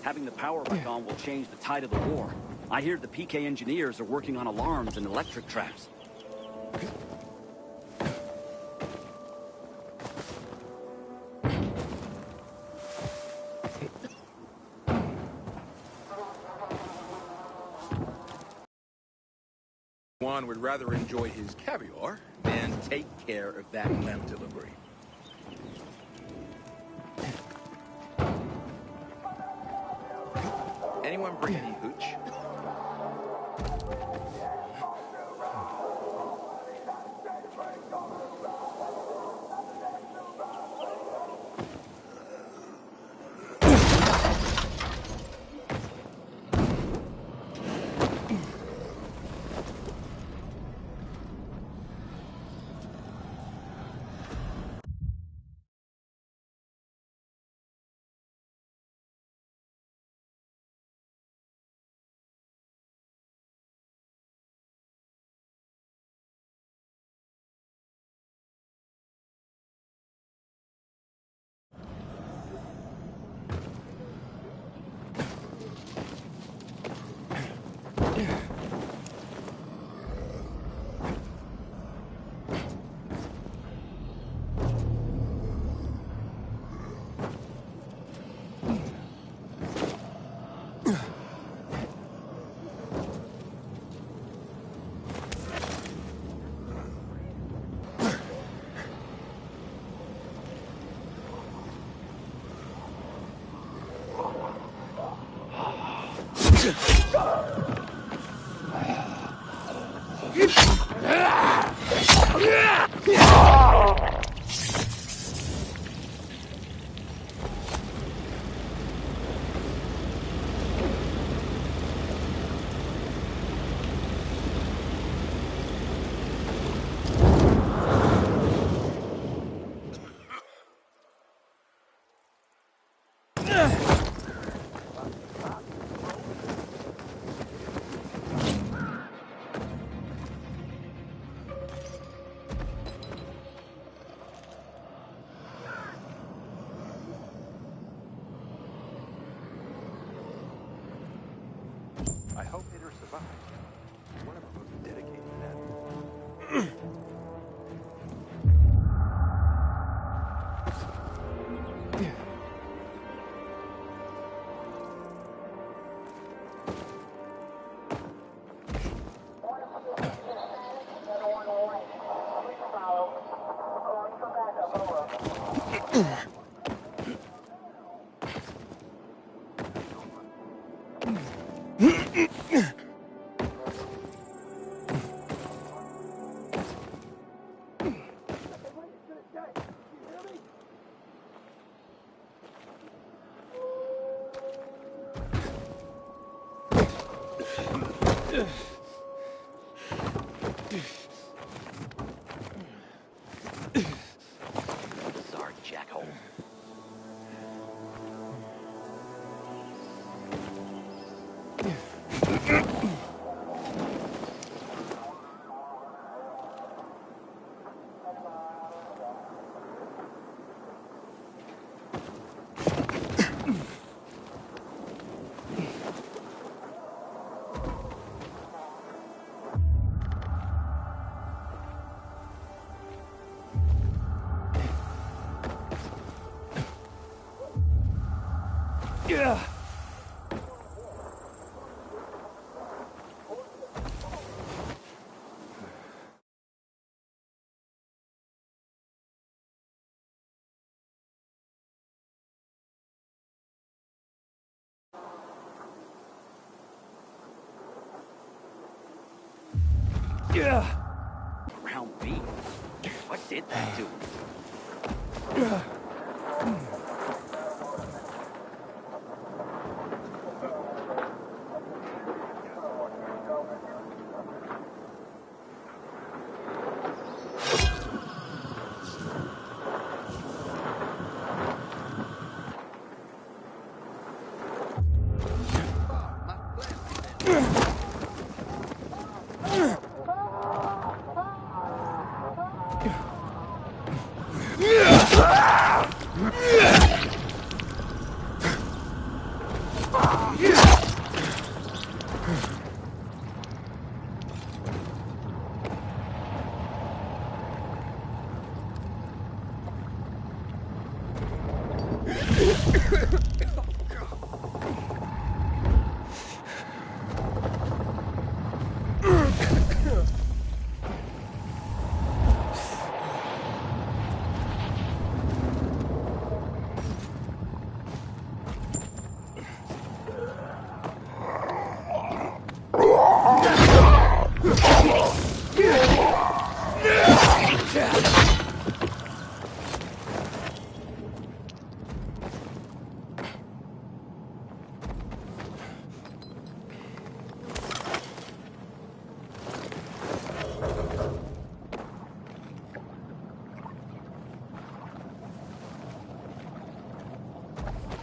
Having the power back on will change the tide of the war. I hear the PK engineers are working on alarms and electric traps. Juan would rather enjoy his caviar than take care of that lamp delivery. Anyone bring any hooch? I hope Peter survived. One of them was dedicated to that. Sorry, jackhole. Yeah. Round B. What did that to him?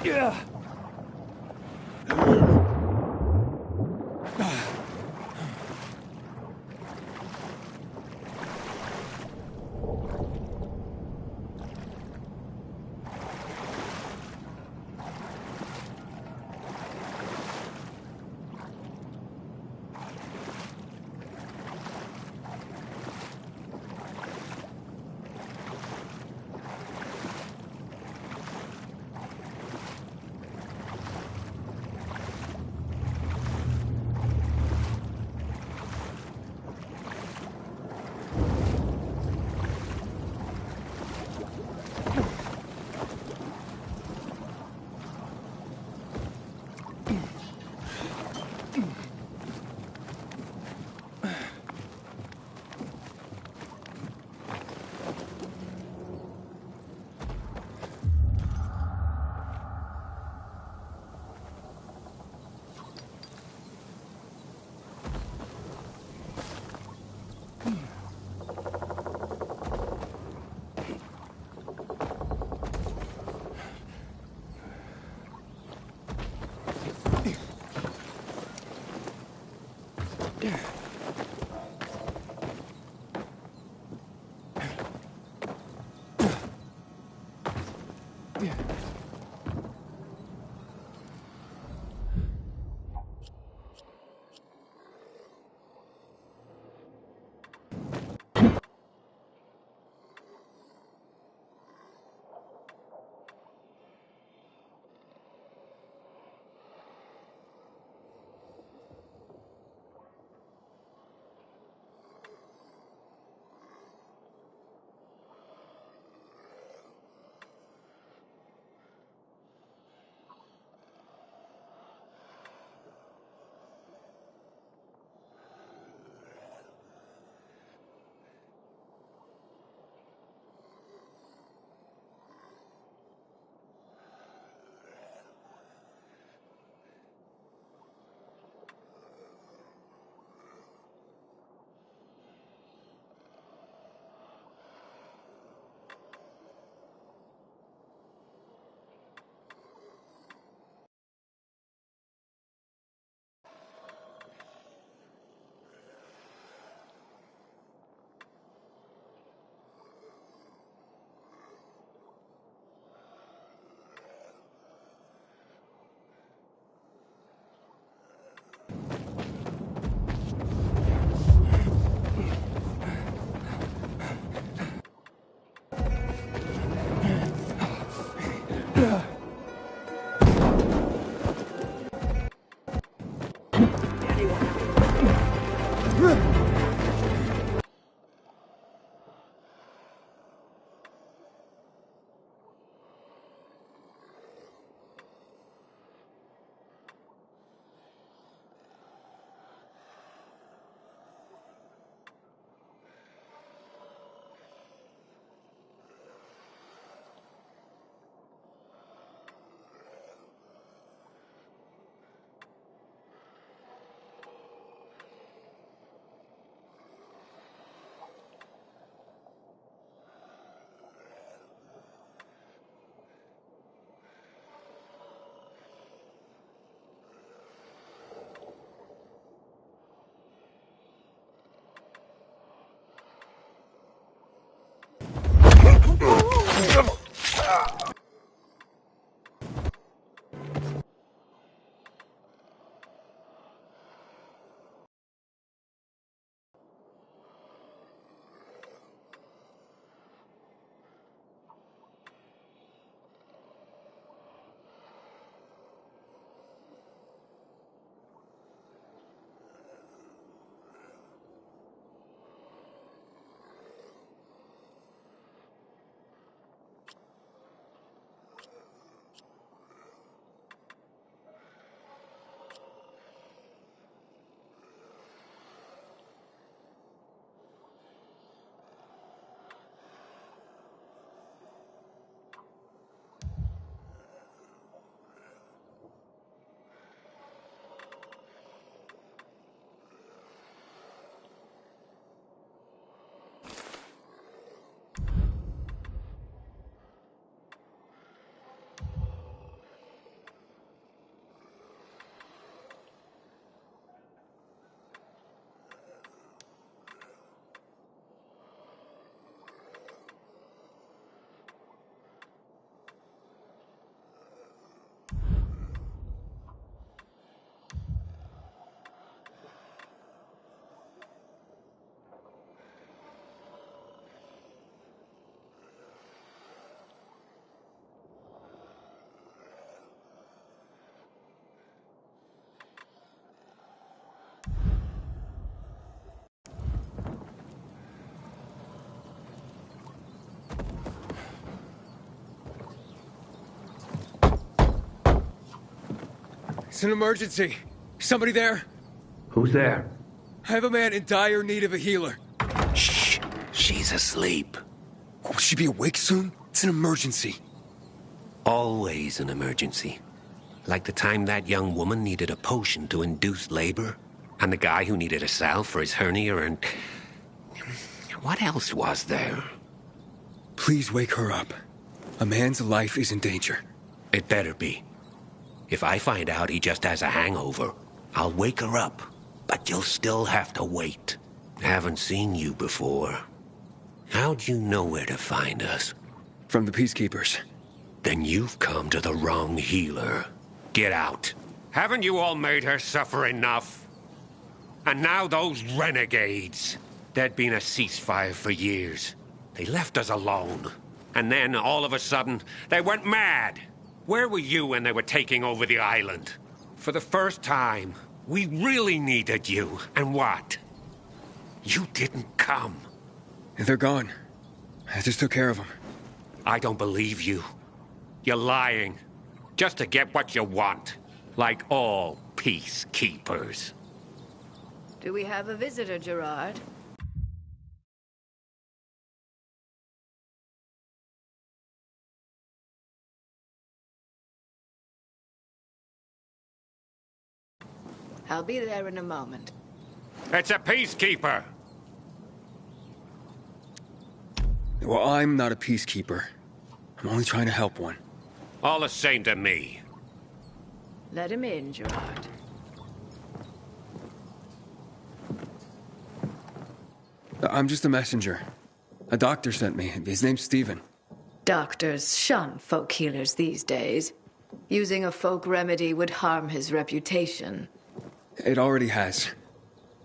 Yeah. It's an emergency. Somebody there? Who's there? I have a man in dire need of a healer. Shh. She's asleep. Will she be awake soon? It's an emergency. Always an emergency. Like the time that young woman needed a potion to induce labor, and the guy who needed a salve for his hernia, and... what else was there? Please wake her up. A man's life is in danger. It better be. If I find out he just has a hangover, I'll wake her up. But you'll still have to wait. Haven't seen you before. How'd you know where to find us? From the Peacekeepers. Then you've come to the wrong healer. Get out. Haven't you all made her suffer enough? And now those renegades. There'd been a ceasefire for years. They left us alone. And then, all of a sudden, they went mad. Where were you when they were taking over the island? For the first time, we really needed you. And what? You didn't come. They're gone. I just took care of them. I don't believe you. You're lying. Just to get what you want. Like all peacekeepers. Do we have a visitor, Gerard? I'll be there in a moment. It's a peacekeeper. Well, I'm not a peacekeeper. I'm only trying to help one. All the same to me. Let him in, Gerard. I'm just a messenger. A doctor sent me. His name's Stephen. Doctors shun folk healers these days. Using a folk remedy would harm his reputation. It already has.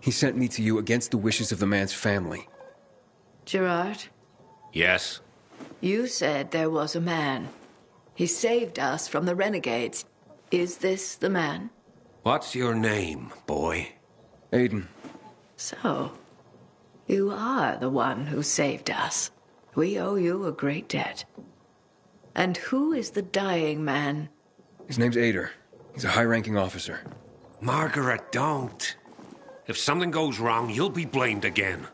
He sent me to you against the wishes of the man's family. Gerard, Yes? you said there was a man. He saved us from the renegades. Is this the man? What's your name, boy? Aiden. So, you are the one who saved us. We owe you a great debt. And who is the dying man? His name's Ader. He's a high-ranking officer. Margaret, don't. If something goes wrong, you'll be blamed again.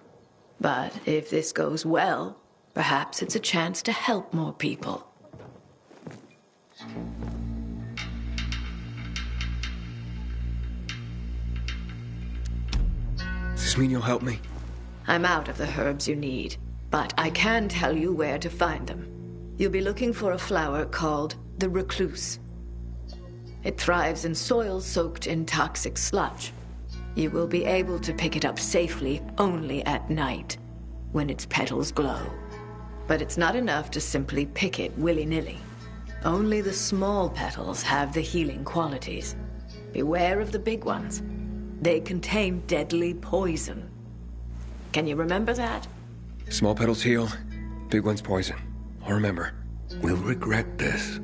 But if this goes well, perhaps it's a chance to help more people. Does this mean you'll help me? I'm out of the herbs you need, but I can tell you where to find them. You'll be looking for a flower called the recluse. It thrives in soil soaked in toxic sludge. You will be able to pick it up safely only at night, when its petals glow. But it's not enough to simply pick it willy-nilly. Only the small petals have the healing qualities. Beware of the big ones. They contain deadly poison. Can you remember that? Small petals heal, big ones poison. I'll remember. We'll regret this.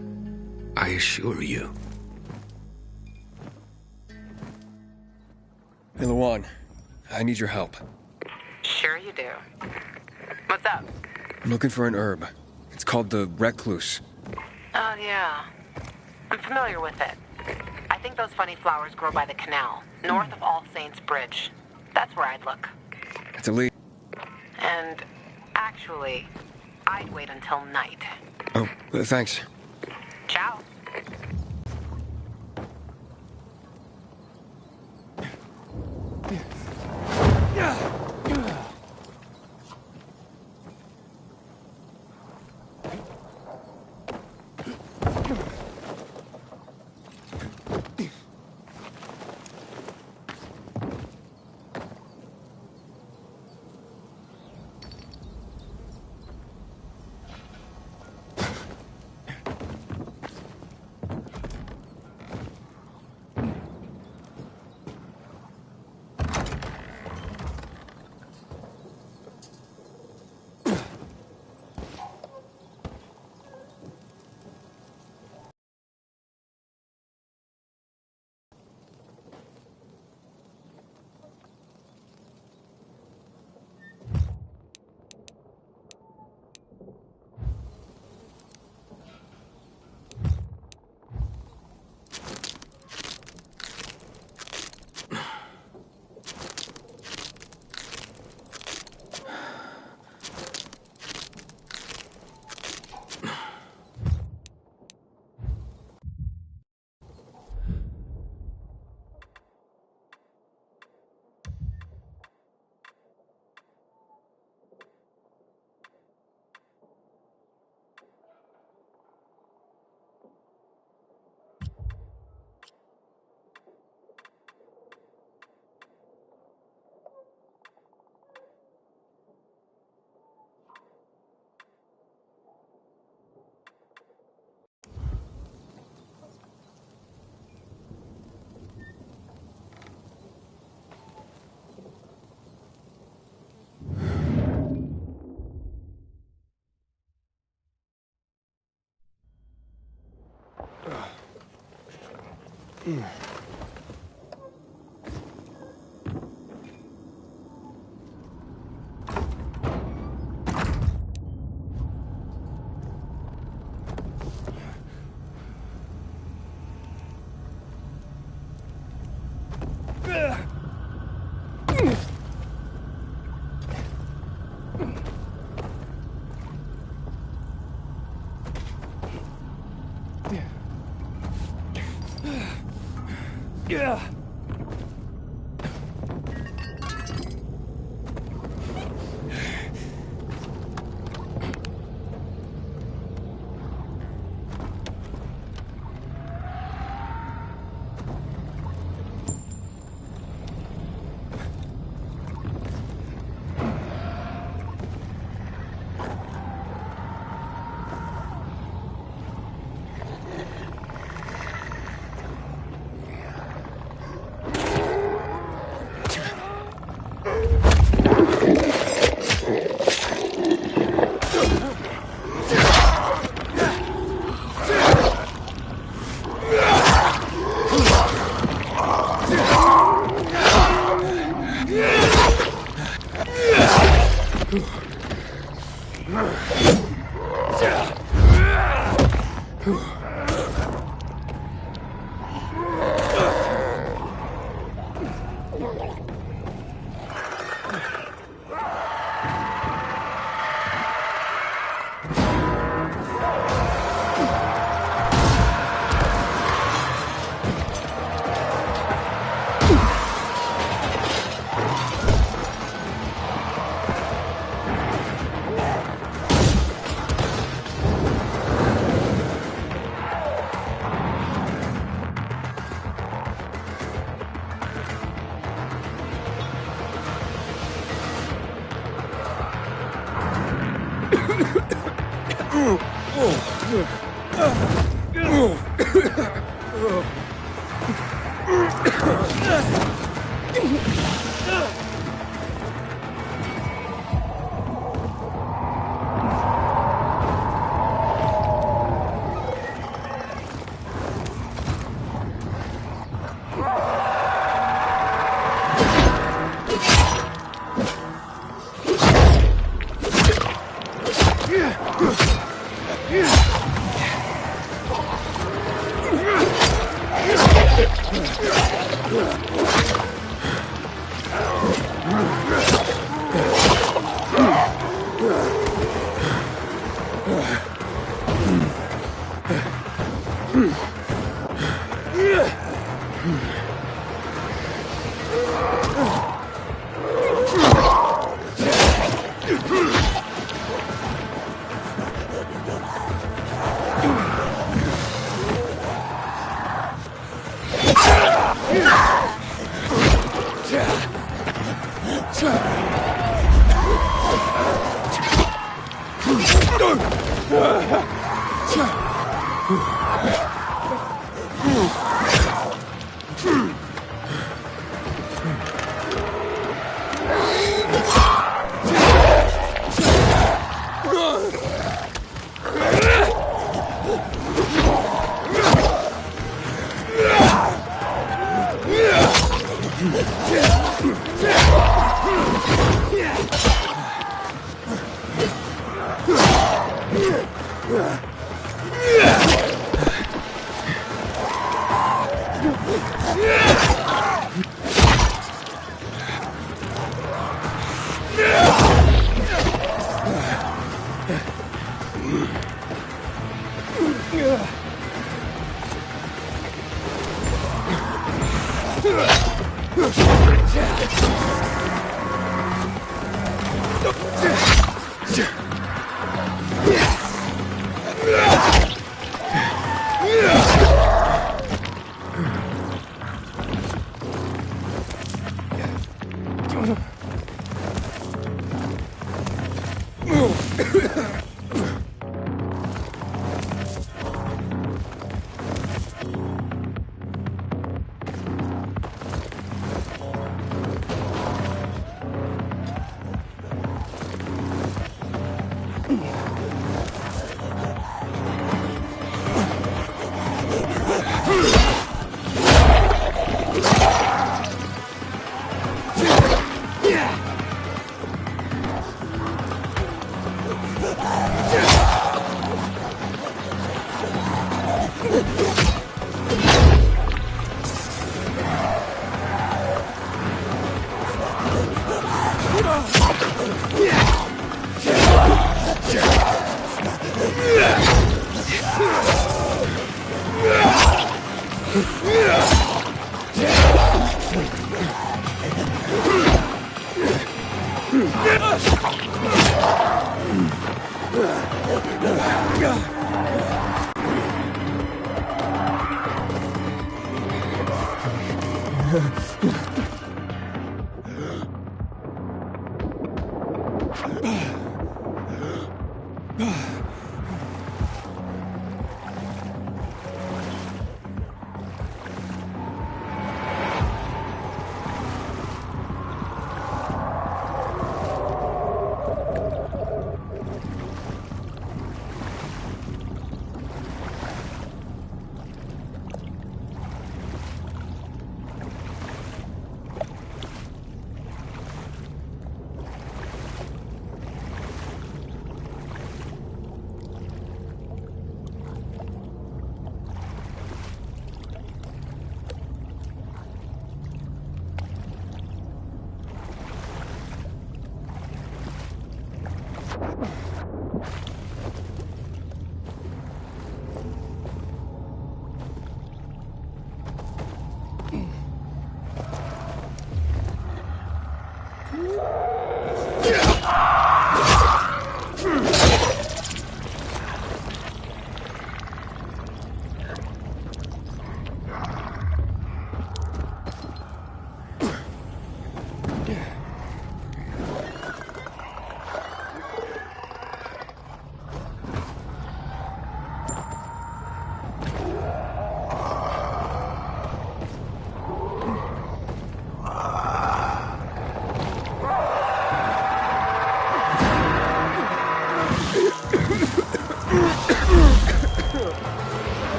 I assure you. Hey, Lawan, I need your help. Sure you do. What's up? I'm looking for an herb. It's called the recluse. Oh, yeah. I'm familiar with it. I think those funny flowers grow by the canal, north of All Saints Bridge. That's where I'd look. It's a lead. And actually, I'd wait until night. Oh, thanks. Ciao. Yeah.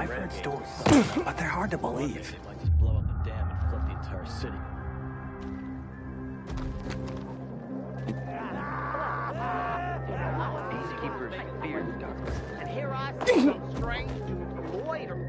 I've heard stories, but they're hard to believe. They might just blow up the dam and flood the entire city. Peacekeepers fear the dark. And here I see some strange dude loiter.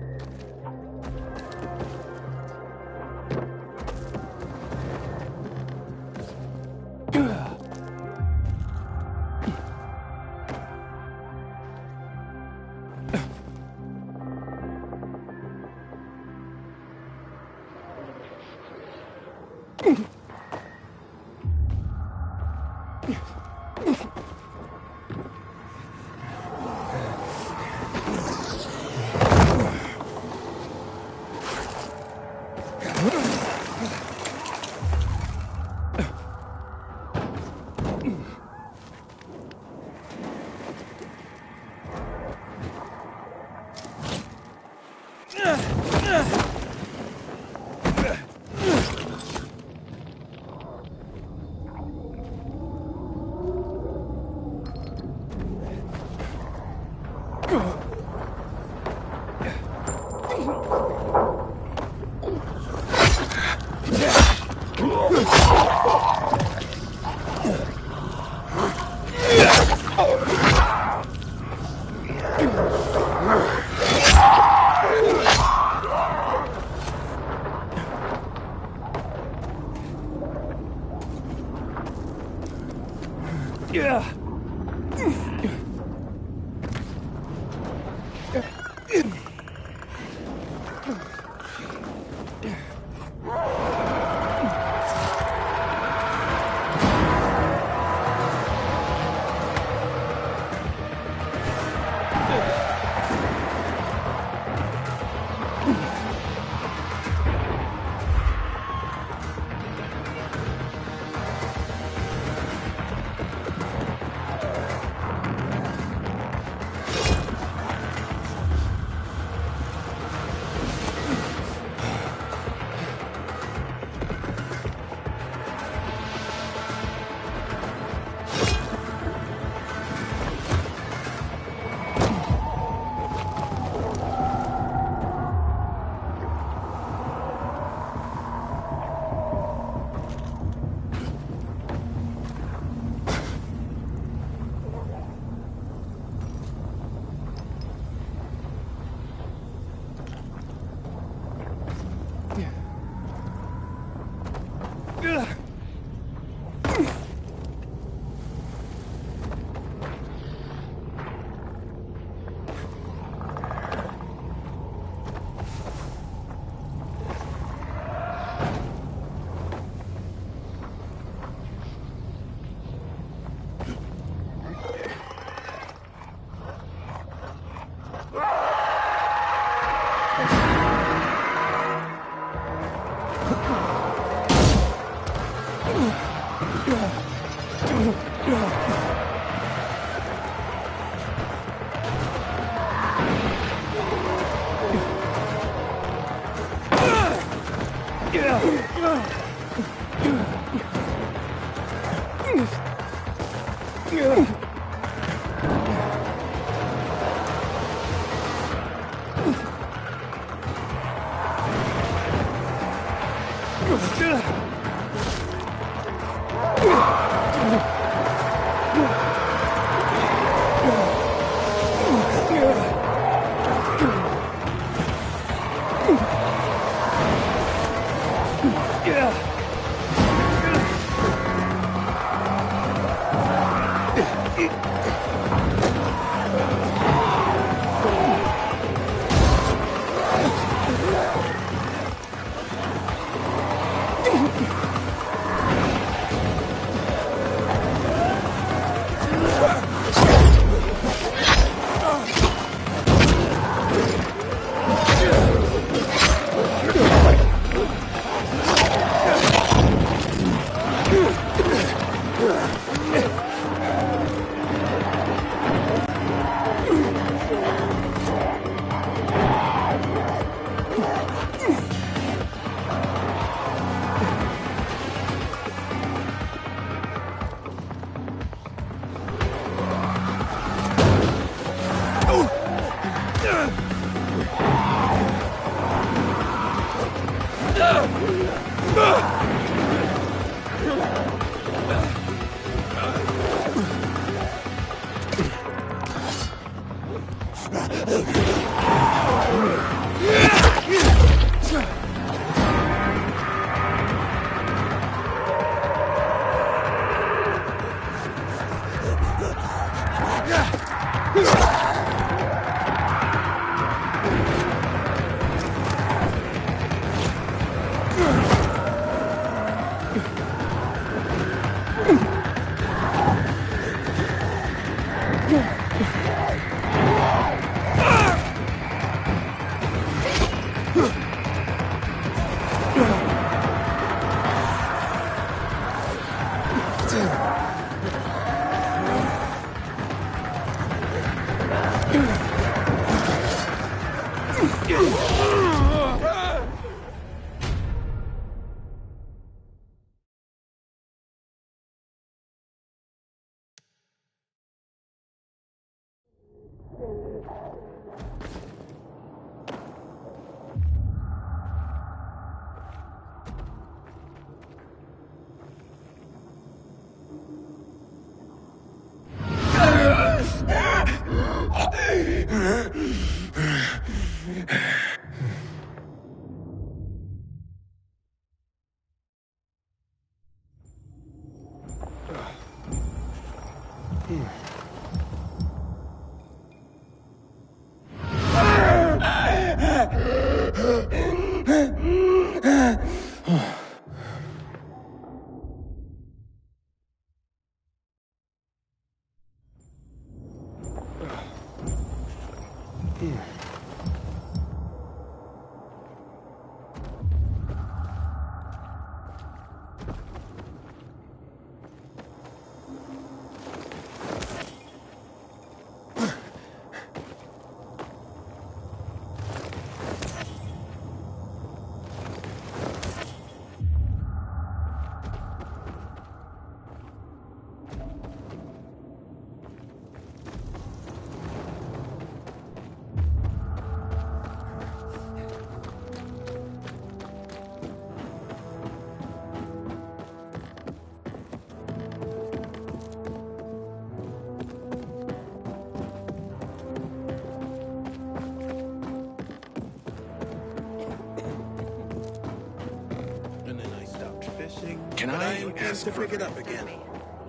chance to pick it up again.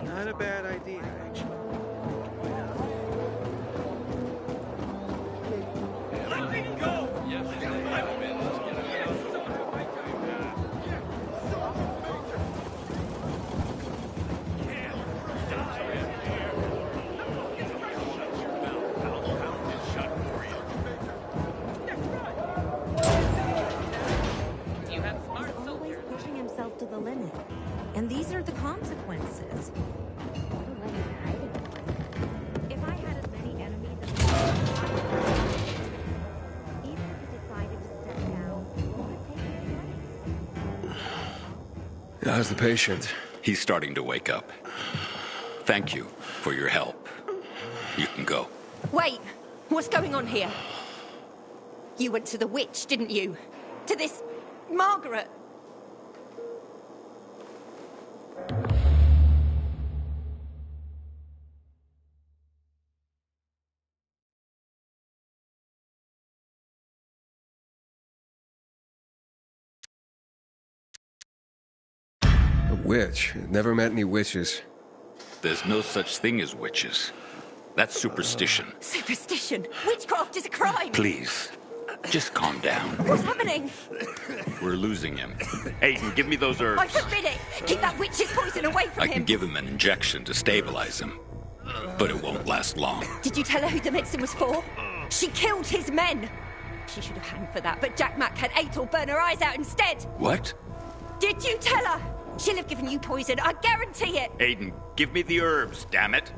Not a bad idea, actually. Let it go! To the limit, and these are the consequences. If I had as many enemies as even if he decided to step down, what would take his place? How's the patient? He's starting to wake up. Thank you for your help. You can go. Wait, what's going on here? You went to the witch, didn't you? To this Margaret. A witch? Never met any witches. There's no such thing as witches. That's superstition. Superstition? Witchcraft is a crime! Please, just calm down. What's happening? We're losing him. Aiden, give me those herbs. I forbid it! Keep that witch's poison away from him! I can give him an injection to stabilize him, but it won't last long. Did you tell her who the medicine was for? She killed his men! She should have hanged for that, but Jack Mack had Aethel burn her eyes out instead! What? Did you tell her? She'll have given you poison, I guarantee it! Aiden, give me the herbs, damn it!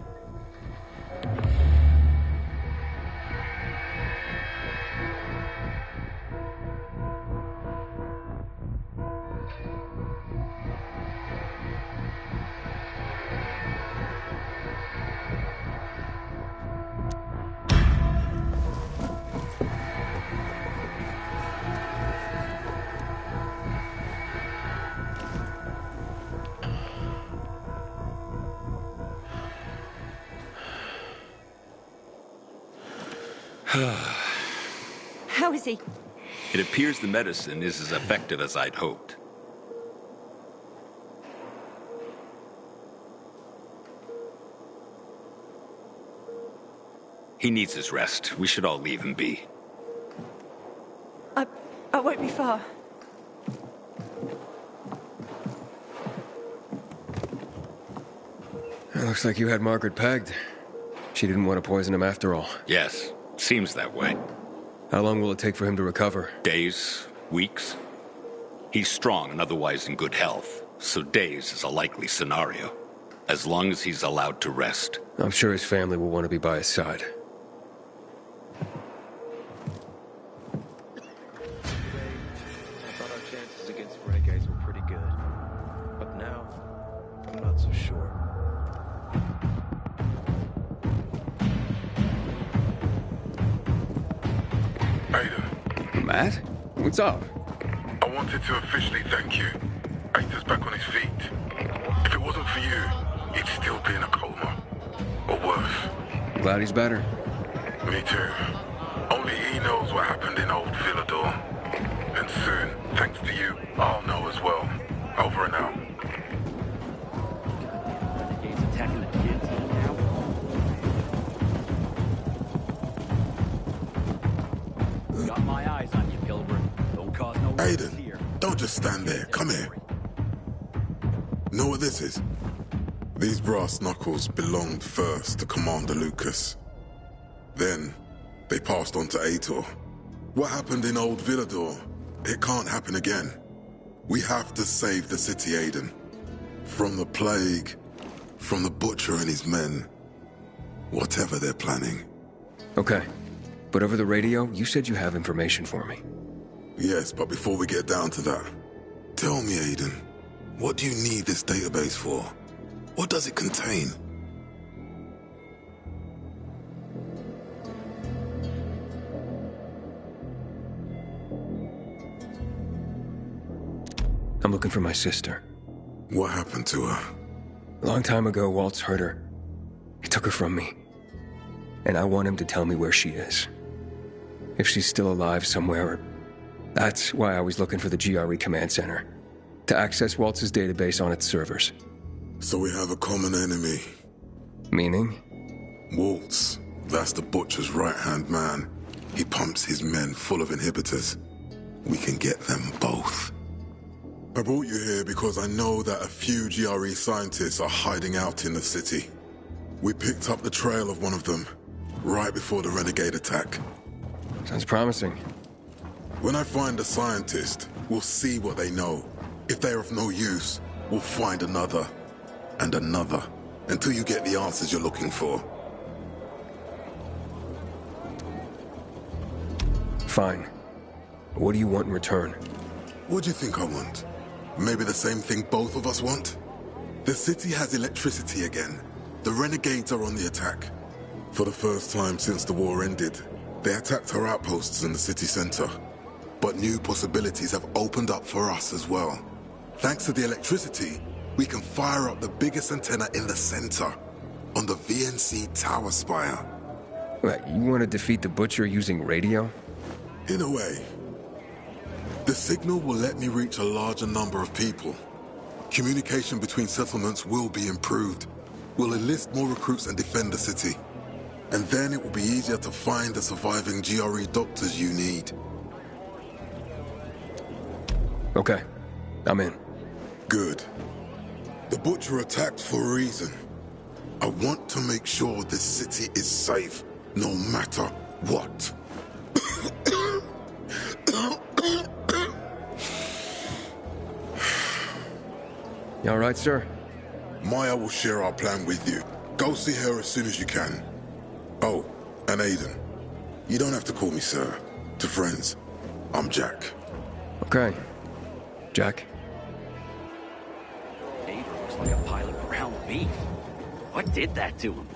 How is he? It appears the medicine is as effective as I'd hoped. He needs his rest. We should all leave him be. I won't be far. It looks like you had Margaret pegged. She didn't want to poison him after all. Yes, seems that way. How long will it take for him to recover? Days, weeks. He's strong and otherwise in good health, so days is a likely scenario. As long as he's allowed to rest. I'm sure his family will want to be by his side. I thought our chances against renegades were pretty good. But now, I'm not so sure. Aiden. Matt? What's up? I wanted to officially thank you. Aiden's back on his feet. If it wasn't for you, he'd still be in a coma. Or worse. Glad he's better. Me too. Only he knows what happened in old Villador. And soon, thanks to you, I'll know as well. Over and out. Renegades attacking the canteen now. Got my eyes on you, Pilgrim. Don't cause no ruckus here. Aiden, don't just stand there. Come here. Know what this is? These brass knuckles belonged first to Commander Lucas. Then, they passed on to Ator. What happened in old Villador? It can't happen again. We have to save the city, Aiden. From the plague, from the Butcher and his men. Whatever they're planning. Okay. But over the radio, you said you have information for me. Yes, but before we get down to that, tell me, Aiden, what do you need this database for? What does it contain? I'm looking for my sister. What happened to her? A long time ago, Waltz hurt her. He took her from me. And I want him to tell me where she is. If she's still alive somewhere. That's why I was looking for the GRE command center. To access Waltz's database on its servers. So we have a common enemy. Meaning? Waltz. That's the Butcher's right-hand man. He pumps his men full of inhibitors. We can get them both. I brought you here because I know that a few GRE scientists are hiding out in the city. We picked up the trail of one of them, right before the Renegade attack. Sounds promising. When I find a scientist, we'll see what they know. If they're of no use, we'll find another, and another, until you get the answers you're looking for. Fine. What do you want in return? What do you think I want? Maybe the same thing both of us want? The city has electricity again. The Renegades are on the attack. For the first time since the war ended, they attacked our outposts in the city center. But new possibilities have opened up for us as well. Thanks to the electricity, we can fire up the biggest antenna in the center, on the VNC tower spire. What, you want to defeat the Butcher using radio? In a way. The signal will let me reach a larger number of people. Communication between settlements will be improved. We'll enlist more recruits and defend the city. And then it will be easier to find the surviving GRE doctors you need. Okay. I'm in. Good. The Butcher attacked for a reason. I want to make sure this city is safe, no matter what. You all right, sir? Maya will share our plan with you. Go see her as soon as you can. Oh, and Aiden. You don't have to call me sir. To friends, I'm Jack. Okay. Jack? Aiden looks like a pile of ground beef. What did that to him?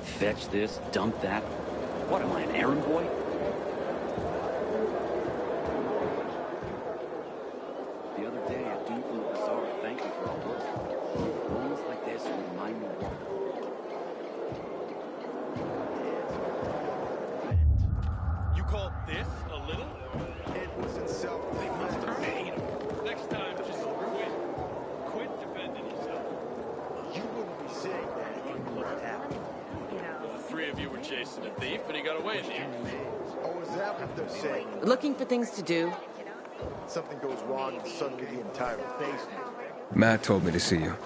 Fetch this, dump that. What am I, an errand boy? The other day, a dude from the bazaar thanked me for our work. Moments like this remind me what. You call this a little? It wasn't self. They must have paid him. Next time, just quit. Quit defending yourself. You wouldn't be saying that if you knew what happened. The three of you were chasing a thief, but he got away in the end. Oh, is that what they're saying? Looking for things to do? Something goes wrong and suddenly the entire basement. Matt told me to see you.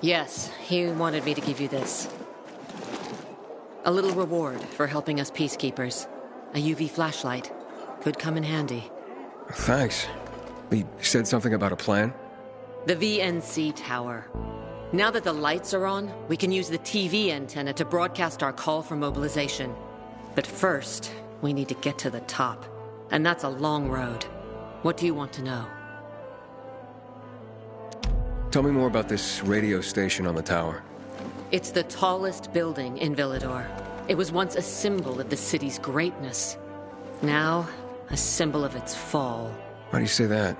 Yes, he wanted me to give you this. A little reward for helping us peacekeepers. A UV flashlight. Could come in handy. Thanks. He said something about a plan? The VNC tower. Now that the lights are on, we can use the TV antenna to broadcast our call for mobilization. But first, we need to get to the top. And that's a long road. What do you want to know? Tell me more about this radio station on the tower. It's the tallest building in Villador. It was once a symbol of the city's greatness. Now, a symbol of its fall. Why do you say that?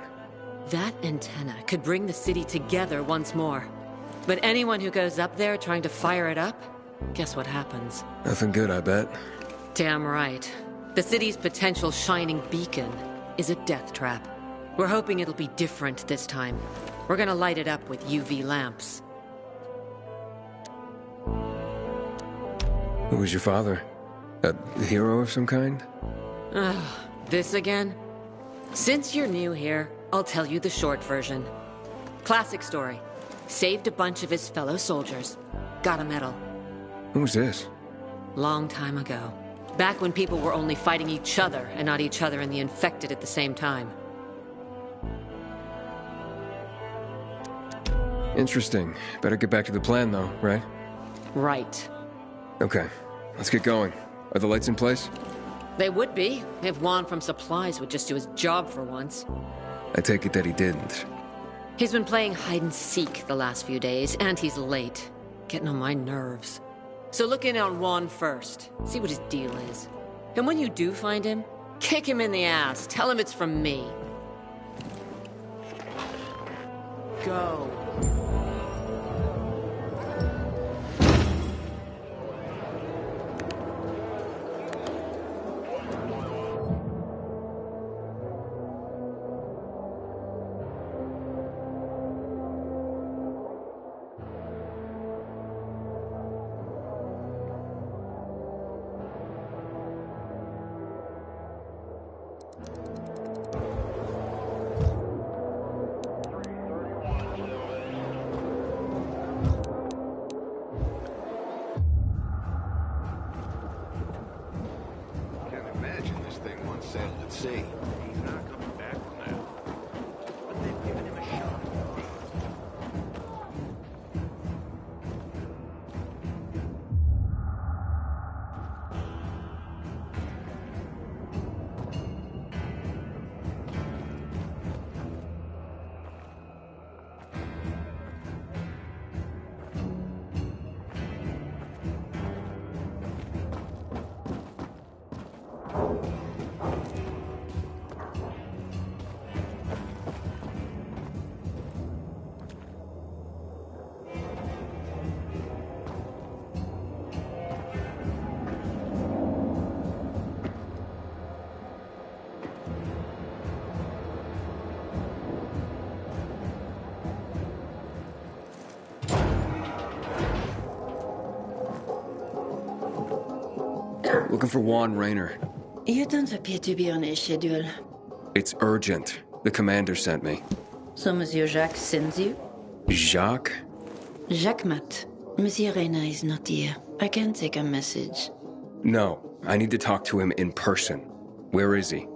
That antenna could bring the city together once more. But anyone who goes up there trying to fire it up, guess what happens? Nothing good, I bet. Damn right. The city's potential shining beacon is a death trap. We're hoping it'll be different this time. We're gonna light it up with UV lamps. Who was your father? A hero of some kind? Ugh, this again? Since you're new here, I'll tell you the short version. Classic story. Saved a bunch of his fellow soldiers. Got a medal. Who was this? Long time ago. Back when people were only fighting each other and not each other and the infected at the same time. Interesting. Better get back to the plan, though, right? Right. Okay. Let's get going. Are the lights in place? They would be, if Juan from Supplies would just do his job for once. I take it that he didn't. He's been playing hide-and-seek the last few days, and he's late. Getting on my nerves. So look in on Juan first. See what his deal is. And when you do find him, kick him in the ass. Tell him it's from me. Go. sail at sea. He's not coming back from that. But they've given him a shot. Looking for Juan Raynor. You don't appear to be on his schedule. It's urgent. The commander sent me. So Monsieur Jacques sends you? Jacques? Jacques Mat. Monsieur Reyna is not here. I can take a message. No, I need to talk to him in person. Where is he?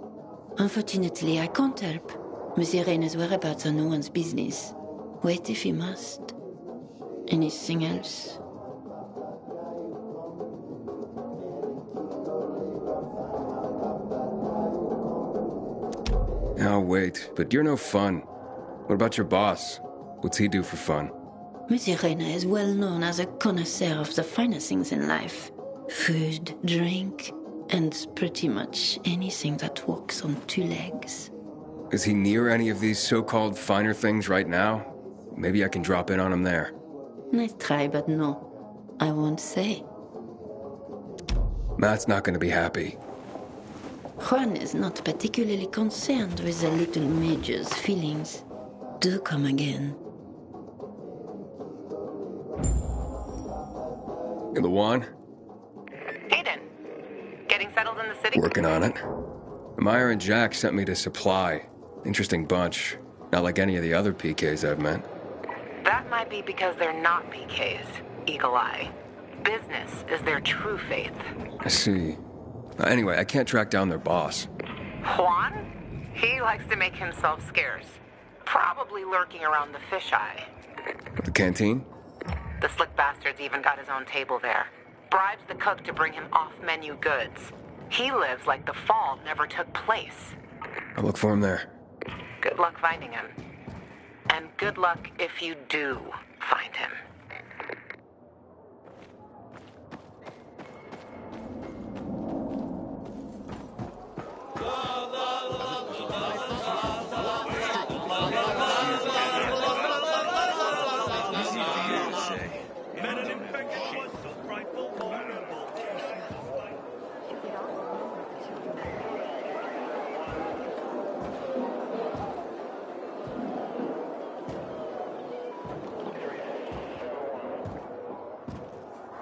Unfortunately, I can't help. Monsieur Reyna's whereabouts are no one's business. Wait if he must. Anything else? I'll wait, but you're no fun. What about your boss? What's he do for fun? Monsieur Reyna is well known as a connoisseur of the finer things in life. Food, drink, and pretty much anything that walks on two legs. Is he near any of these so-called finer things right now? Maybe I can drop in on him there. Nice try, but no. I won't say. Matt's not gonna be happy. Juan is not particularly concerned with the little major's feelings. Do come again. The Juan? Aiden, getting settled in the city? Working on it. Meyer and Jack sent me to Supply. Interesting bunch. Not like any of the other PKs I've met. That might be because they're not PKs, Eagle Eye. Business is their true faith. I see. Anyway, I can't track down their boss. Juan? He likes to make himself scarce. Probably lurking around the fisheye. The canteen? The slick bastard's even got his own table there. Bribes the cook to bring him off-menu goods. He lives like the fall never took place. I'll look for him there. Good luck finding him. And good luck if you do find him.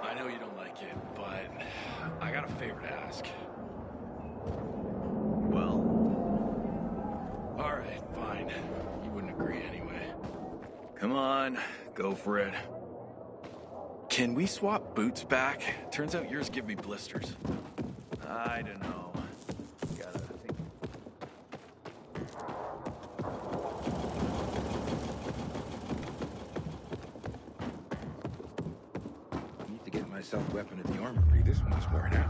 I know you don't like it, but I got a favor to ask. Well, all right, fine. You wouldn't agree anyway. Come on, go for it. Can we swap boots back? Turns out yours give me blisters. I don't know. Gotta think. Need to get myself a weapon in the armory. This one's worn out.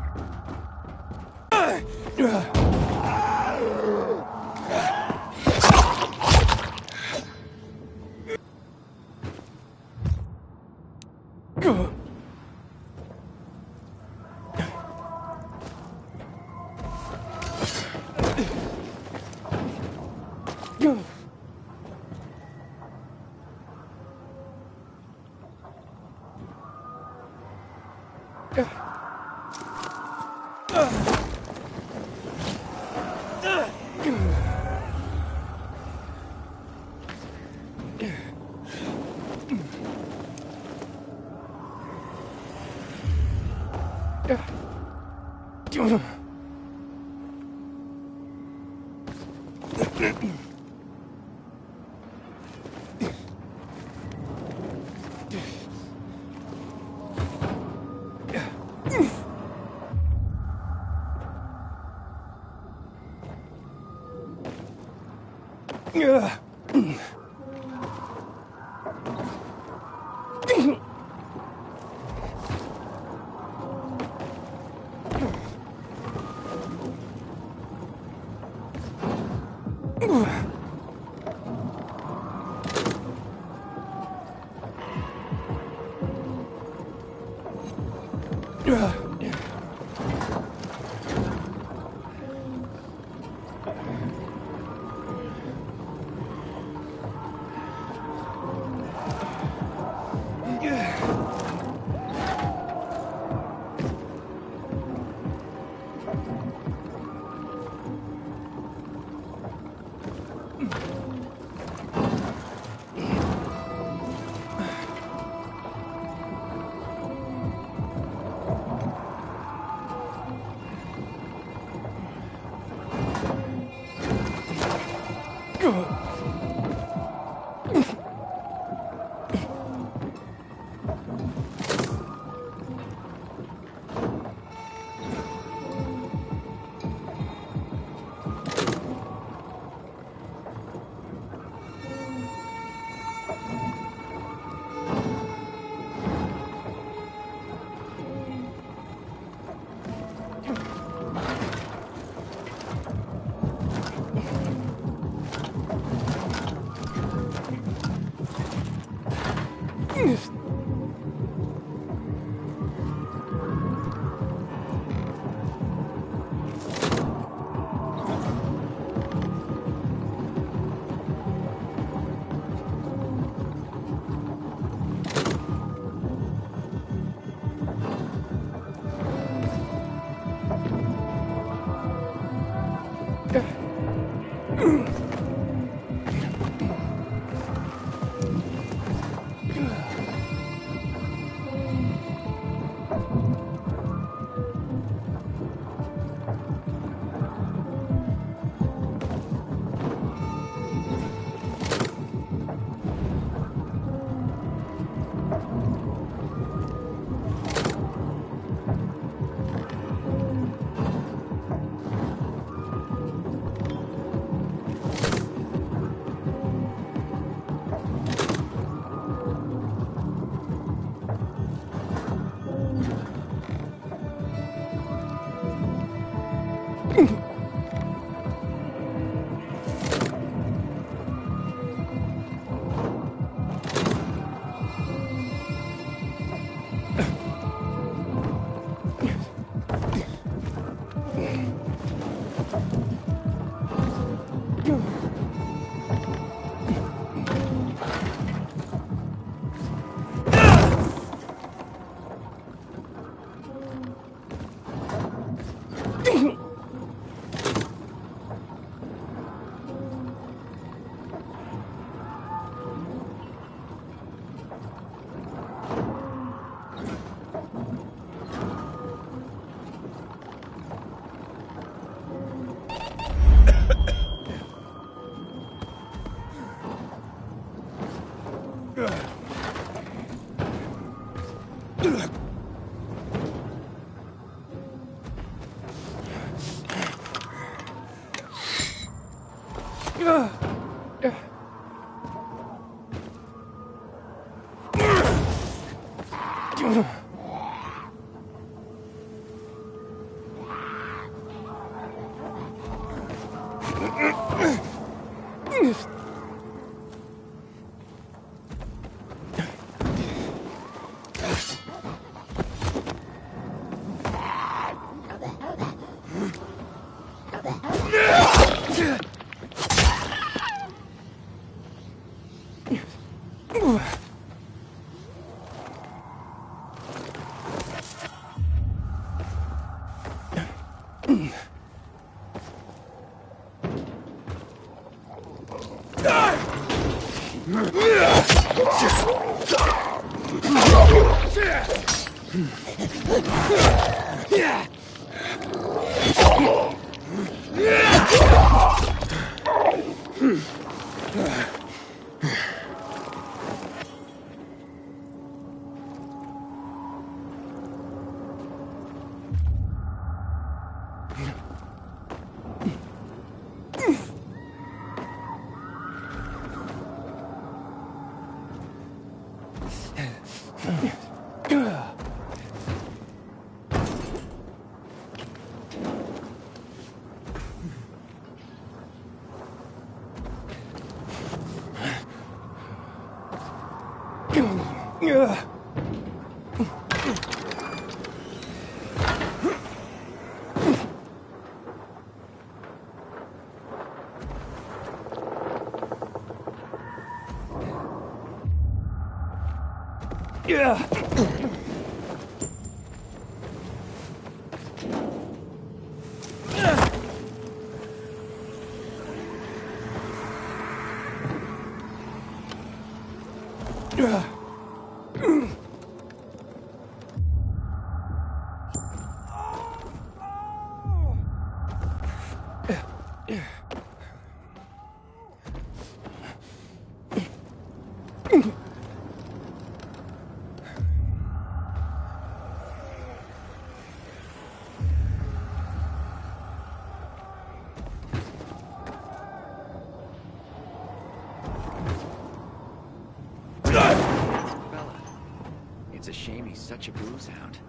It's a shame he's such a booze hound.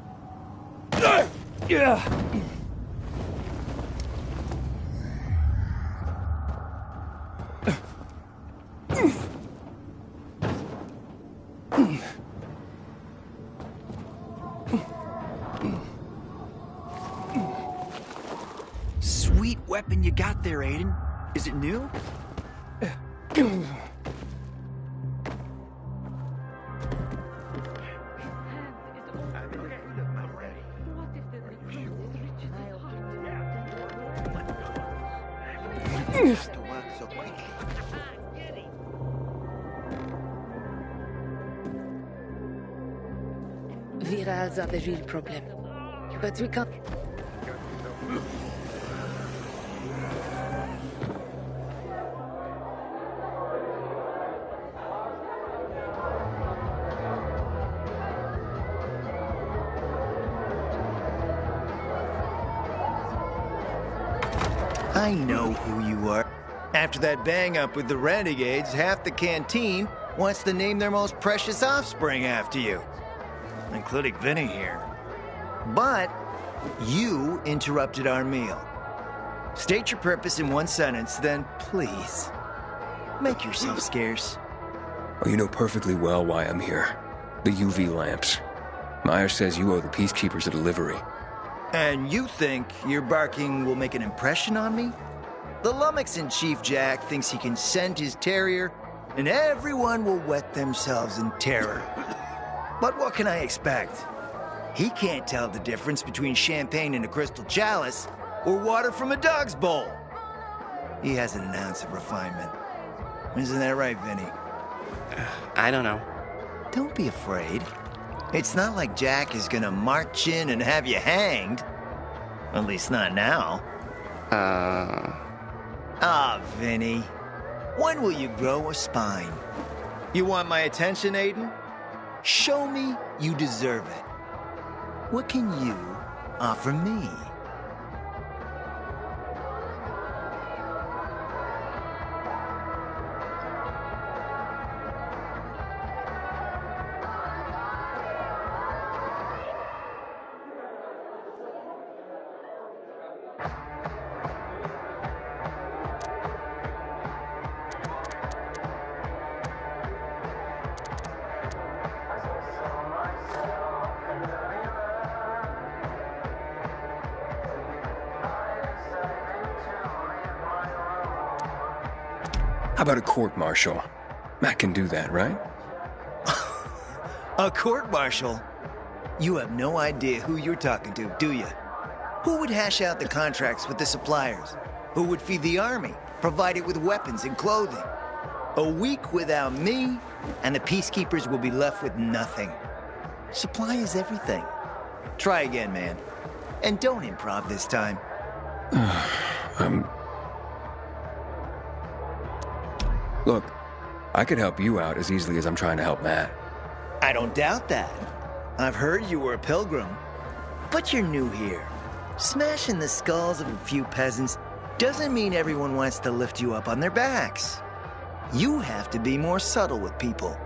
Sweet weapon you got there, Aiden. Is it new? Virals are the real problem. But we can't... I know who you are. After that bang-up with the Renegades, half the canteen wants to name their most precious offspring after you. Including Vinny here. But you interrupted our meal. State your purpose in one sentence, then please, make yourself scarce. Oh, you know perfectly well why I'm here. The UV lamps. Myers says you owe the Peacekeepers a delivery. And you think your barking will make an impression on me? The Lummox-in-Chief Jack thinks he can send his terrier, and everyone will wet themselves in terror. But what can I expect? He can't tell the difference between champagne in a crystal chalice or water from a dog's bowl. He hasn't an ounce of refinement. Isn't that right, Vinny? I don't know. Don't be afraid. It's not like Jack is gonna march in and have you hanged. At least not now. Vinny. When will you grow a spine? You want my attention, Aiden? Show me you deserve it. What can you offer me? How about a court-martial? Matt can do that, right? A court-martial? You have no idea who you're talking to, do you? Who would hash out the contracts with the suppliers? Who would feed the army, provide it with weapons and clothing? A week without me, and the Peacekeepers will be left with nothing. Supply is everything. Try again, man. And don't improv this time. Look, I could help you out as easily as I'm trying to help Matt. I don't doubt that. I've heard you were a pilgrim. But you're new here. Smashing the skulls of a few peasants doesn't mean everyone wants to lift you up on their backs. You have to be more subtle with people.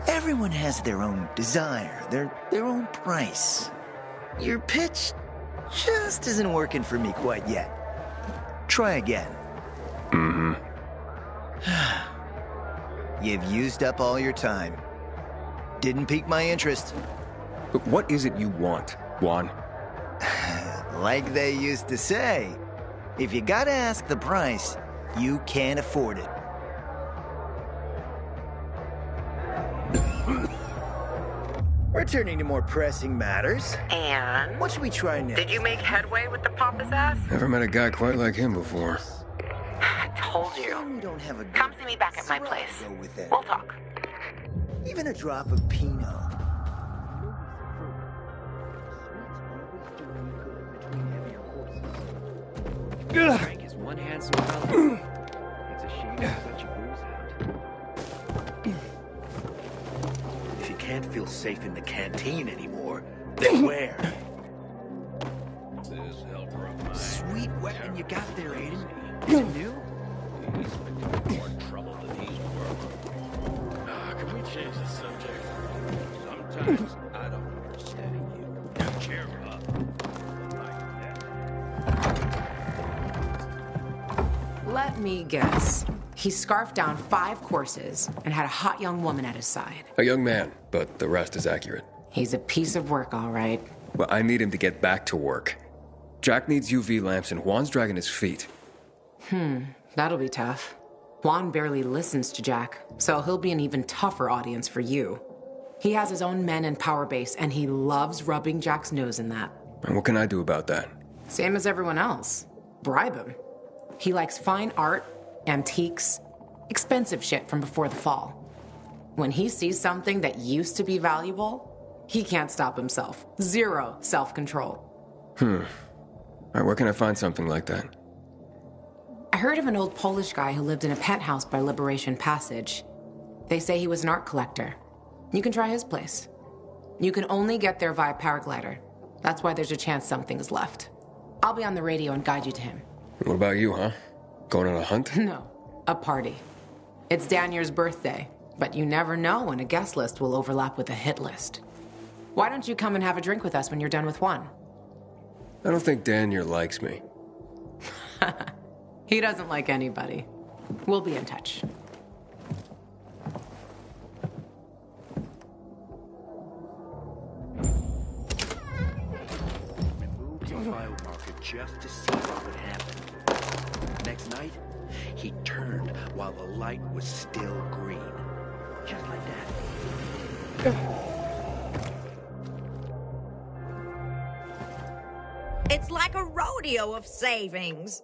Everyone has their own desire, their own price. Your pitch just isn't working for me quite yet. Try again. You've used up all your time. Didn't pique my interest. But what is it you want, Juan? Like they used to say, if you gotta ask the price, you can't afford it. Returning to more pressing matters. And? What should we try next? Did you make headway with the pompous ass? Never met a guy quite like him before. I told you. We don't have a Come see me back at my place. go with that. We'll talk. Even a drop of Pinot. Frank is one handsome fellow. It's a shame he's such a booze hound. If you can't feel safe in the canteen anymore, then where? This helper of mine. Sweet weapon you got there, Aiden. Is it new? He's been more trouble than he's worth. Can we change the subject? Sometimes I don't understand you. Cheer up. Let me guess. He scarfed down 5 courses and had a hot young woman at his side. A young man, but the rest is accurate. He's a piece of work, all right. Well, I need him to get back to work. Jack needs UV lamps and Juan's dragging his feet. That'll be tough. Juan barely listens to Jack, so he'll be an even tougher audience for you. He has his own men and power base, and he loves rubbing Jack's nose in that. And what can I do about that? Same as everyone else. Bribe him. He likes fine art, antiques, expensive shit from before the fall. When he sees something that used to be valuable, he can't stop himself. 0 self-control. All right, where can I find something like that? I heard of an old Polish guy who lived in a penthouse by Liberation Passage. They say he was an art collector. You can try his place. You can only get there via paraglider. That's why there's a chance something is left. I'll be on the radio and guide you to him. What about you, huh? Going on a hunt? No, a party. It's Danier's birthday, but you never know when a guest list will overlap with a hit list. Why don't you come and have a drink with us when you're done with one? I don't think Danier likes me. He doesn't like anybody. We'll be in touch. We moved to a biomarker just to see what would happen. Next night, he turned while the light was still green. Just like that. It's like a rodeo of savings.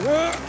Yeah.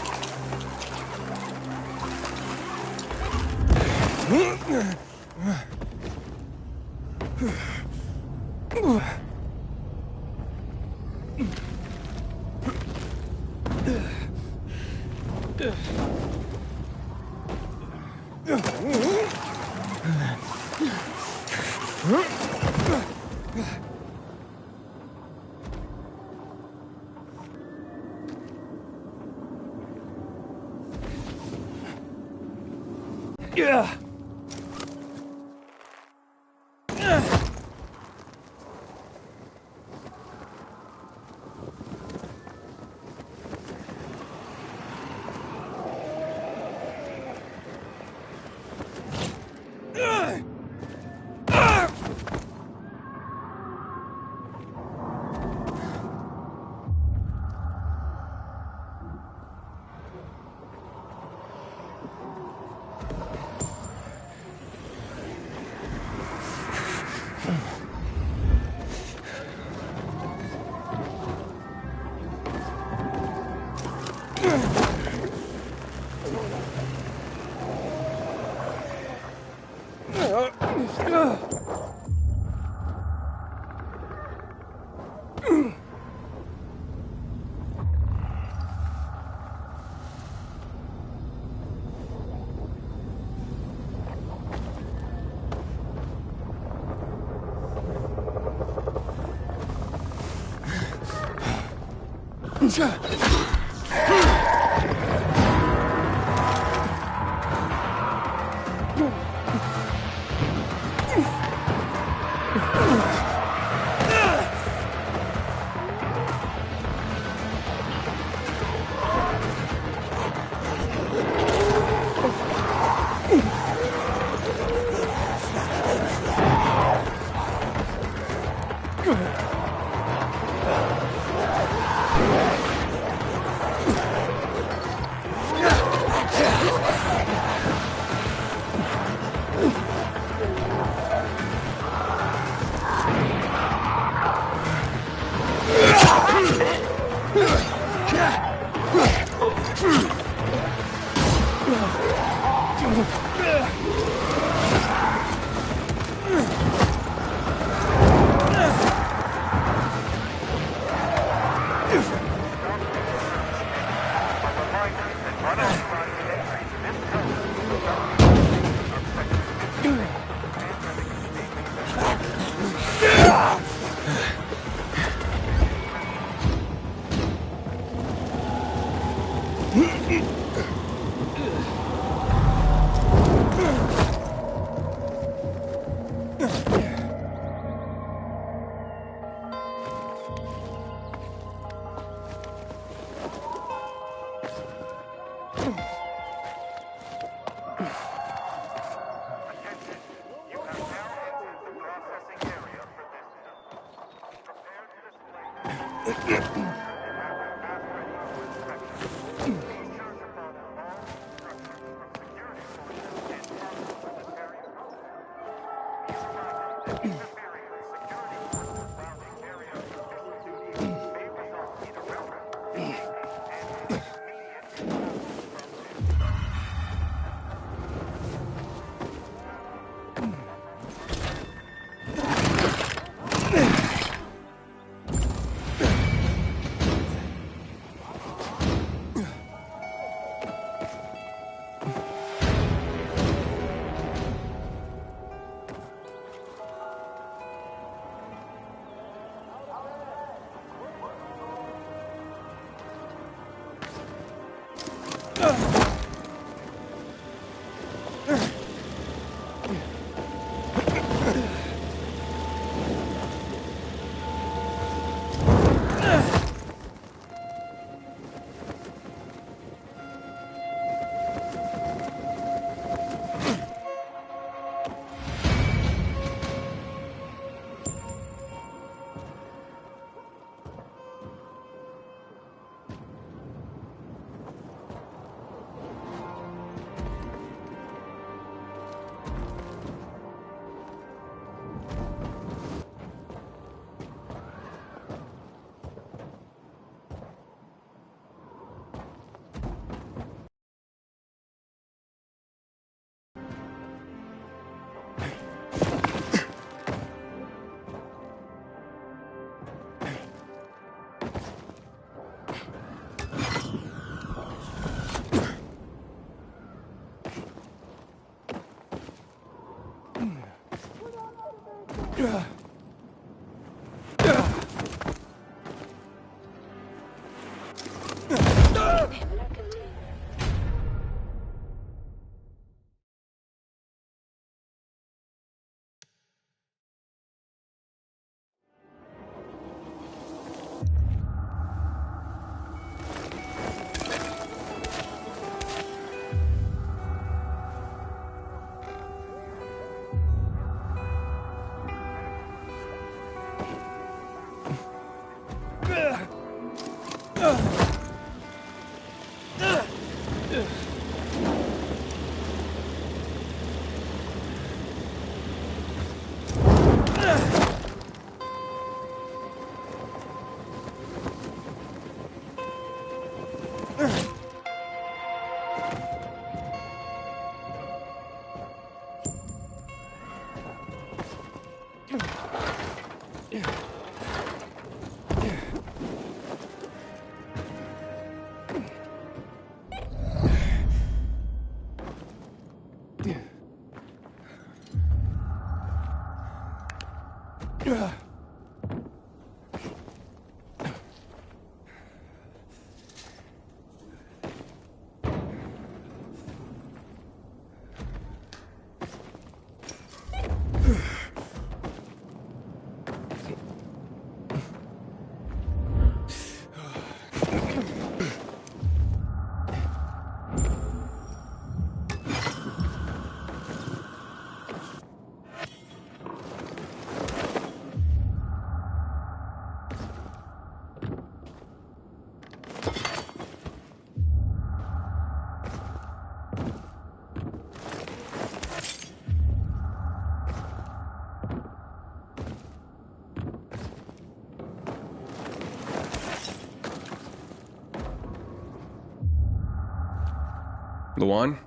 Luan?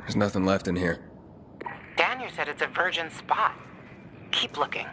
There's nothing left in here. Daniel said it's a virgin spot. Keep looking.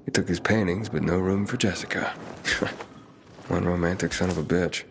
He took his paintings, but no room for Jessica. One romantic son of a bitch.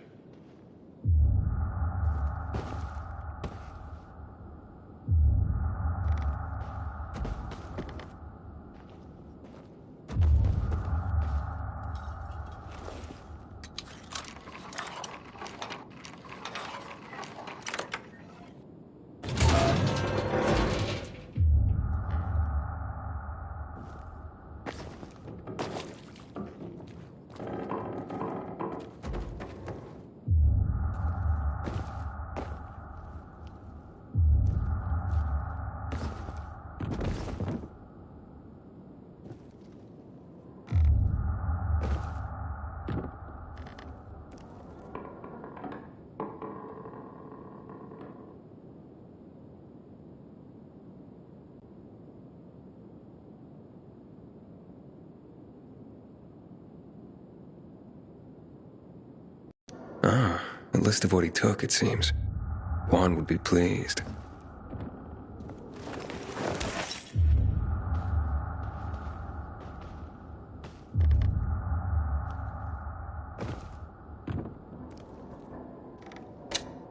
Ah, a list of what he took, it seems. Juan would be pleased.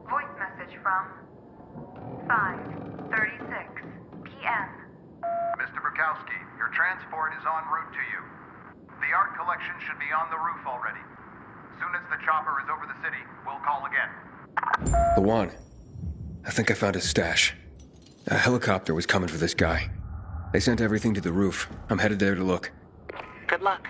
Voice message from 5:36 p.m. Mr. Bukowski, your transport is en route to you. The art collection should be on the roof already. As soon as the chopper is over the city, we'll call again. Luan, I think I found his stash. A helicopter was coming for this guy. They sent everything to the roof. I'm headed there to look. Good luck.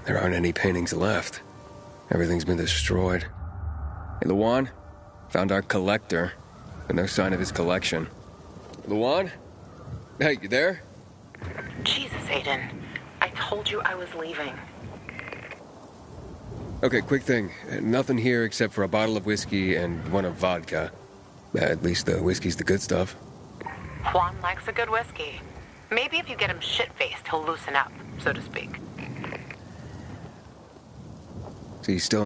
there aren't any paintings left. Everything's been destroyed. Hey, Luan? Found our collector, but no sign of his collection. Luan? Hey, you there? Jesus, Aiden. I told you I was leaving. Okay, quick thing. Nothing here except for a bottle of whiskey and one of vodka. At least the whiskey's the good stuff. Juan likes a good whiskey. Maybe if you get him shit-faced, he'll loosen up, so to speak. So you still